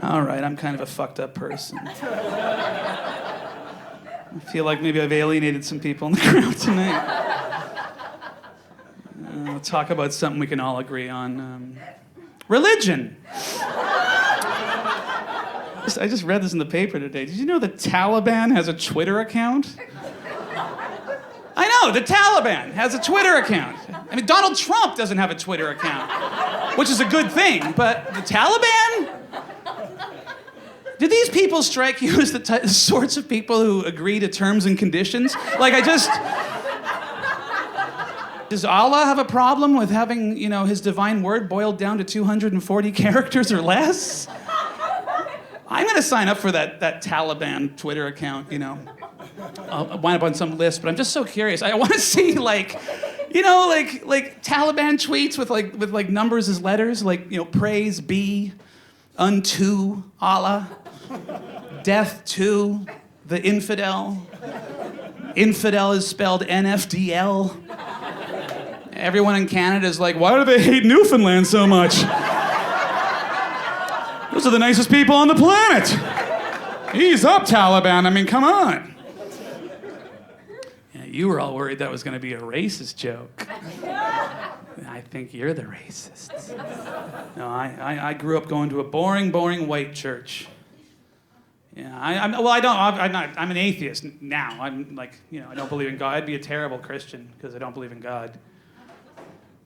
All right, I'm kind of a fucked up person. I feel like maybe I've alienated some people in the crowd tonight. We'll talk about something we can all agree on. Religion. I just read this in the paper today. Did you know the Taliban has a Twitter account? I know, the Taliban has a Twitter account. I mean, Donald Trump doesn't have a Twitter account, which is a good thing, but the Taliban? Do these people strike you as the sorts of people who agree to terms and conditions? Does Allah have a problem with having, his divine word boiled down to 240 characters or less? I'm gonna sign up for that Taliban Twitter account, I'll wind up on some list, but I'm just so curious. I want to see like Taliban tweets with numbers as letters, praise be unto Allah, death to the infidel. Infidel is spelled NFDL. Everyone in Canada is like, why do they hate Newfoundland so much? Those are the nicest people on the planet. Ease up, Taliban. I mean, come on. Yeah, you were all worried that was going to be a racist joke. I think you're the racist. No, I grew up going to a boring white church. Yeah, I'm an atheist now. I'm I don't believe in God. I'd be a terrible Christian because I don't believe in God.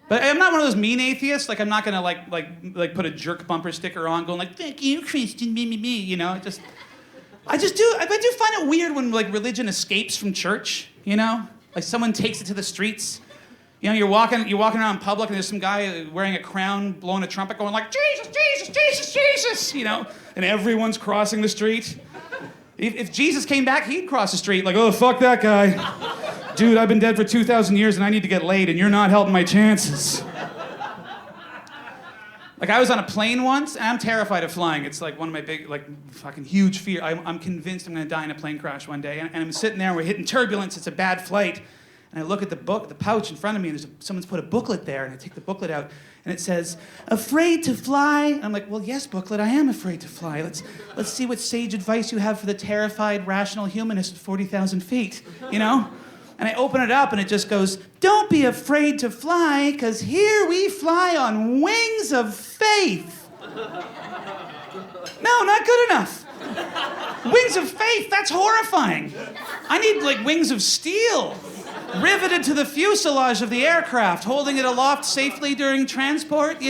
But I'm not one of those mean atheists. I'm not gonna put a jerk bumper sticker on, going "Thank you, Christian, me." I do find it weird when religion escapes from church. Someone takes it to the streets. You're walking around in public and there's some guy wearing a crown, blowing a trumpet, going Jesus, Jesus, Jesus, Jesus. And everyone's crossing the street. If Jesus came back, he'd cross the street oh, fuck that guy. Dude, I've been dead for 2,000 years and I need to get laid and you're not helping my chances. I was on a plane once and I'm terrified of flying. It's one of my big, fucking huge fear. I'm convinced I'm gonna die in a plane crash one day. And I'm sitting there and we're hitting turbulence, it's a bad flight. And I look at the pouch in front of me and someone's put a booklet there and I take the booklet out and it says, "Afraid to fly?" And I'm like, well, yes, booklet, I am afraid to fly. Let's see what sage advice you have for the terrified, rational humanist at 40,000 feet, And I open it up and it just goes, "Don't be afraid to fly, because here we fly on wings of faith." No, not good enough. Wings of faith, that's horrifying. I need wings of steel, riveted to the fuselage of the aircraft, holding it aloft safely during transport,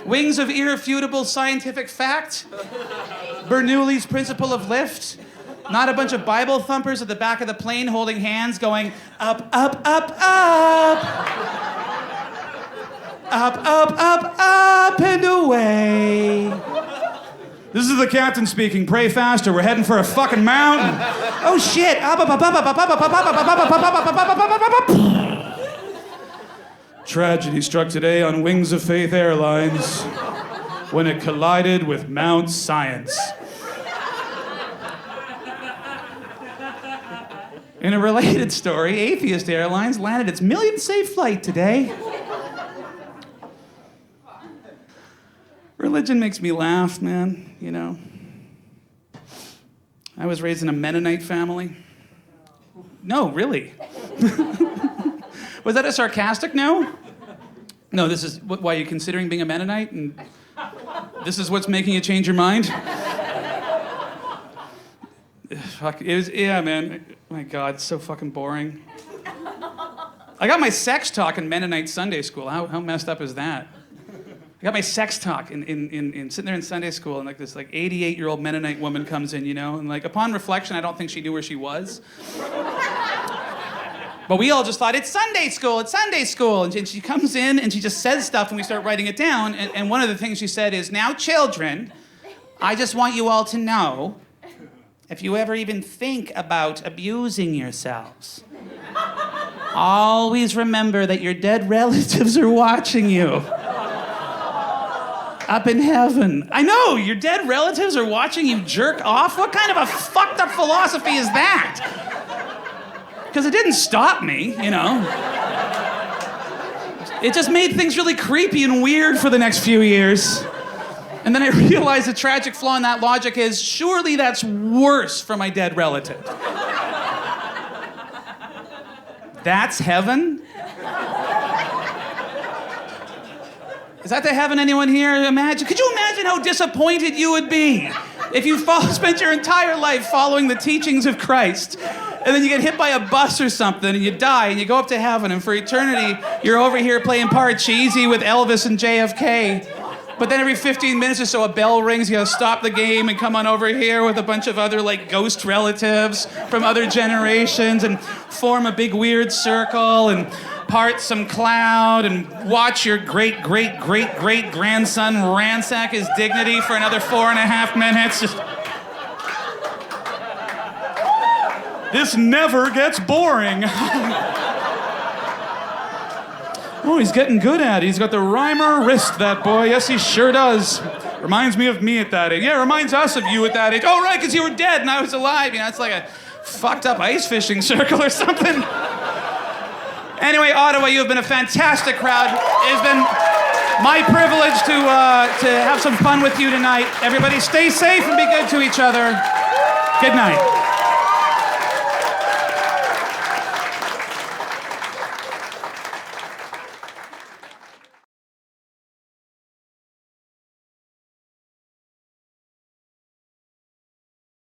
Wings of irrefutable scientific fact. Bernoulli's principle of lift. Not a bunch of Bible thumpers at the back of the plane holding hands going, up, up, up, up. Up, up, up, up, and away. This is the captain speaking. Pray faster. We're heading for a fucking mountain. Oh shit. Up, up, up, up, up, up, up, up, up, up, up, up, up, up, up, up, up. Tragedy struck today on Wings of Faith Airlines when it collided with Mount Science. In a related story, Atheist Airlines landed its millionth safe flight today. Religion makes me laugh, man, I was raised in a Mennonite family. No, really. Was that a sarcastic no? No, this is why you're considering being a Mennonite? And this is what's making you change your mind? Fuck, it was, yeah, man. My God, it's so fucking boring. I got my sex talk in Mennonite Sunday school. How messed up is that? I got my sex talk in sitting there in Sunday school, and this 88-year-old Mennonite woman comes in, and upon reflection, I don't think she knew where she was. But we all just thought, it's Sunday school. And she comes in and she just says stuff and we start writing it down. And one of the things she said is, "Now, children, I just want you all to know, if you ever even think about abusing yourselves, always remember that your dead relatives are watching you. Up in heaven." I know, your dead relatives are watching you jerk off? What kind of a fucked up philosophy is that? Because it didn't stop me, It just made things really creepy and weird for the next few years. And then I realized the tragic flaw in that logic is, surely that's worse for my dead relative. That's heaven? Is that the heaven anyone here imagine? Could you imagine how disappointed you would be if you spent your entire life following the teachings of Christ, and then you get hit by a bus or something, and you die, and you go up to heaven, and for eternity, you're over here playing Parcheesi with Elvis and JFK. But then every 15 minutes or so, a bell rings, you gotta stop the game and come on over here with a bunch of other, like, ghost relatives from other generations and form a big weird circle and part some cloud and watch your great-great-great-great-grandson ransack his dignity for another 4.5 minutes. Just... This never gets boring. Oh, he's getting good at it. He's got the rhymer wrist, that boy. Yes, he sure does. Reminds me of me at that age. Yeah, reminds us of you at that age. Oh, right, because you were dead and I was alive. You know, it's like a fucked up ice fishing circle or something. Anyway, Ottawa, you have been a fantastic crowd. It has been my privilege to have some fun with you tonight. Everybody stay safe and be good to each other. Good night.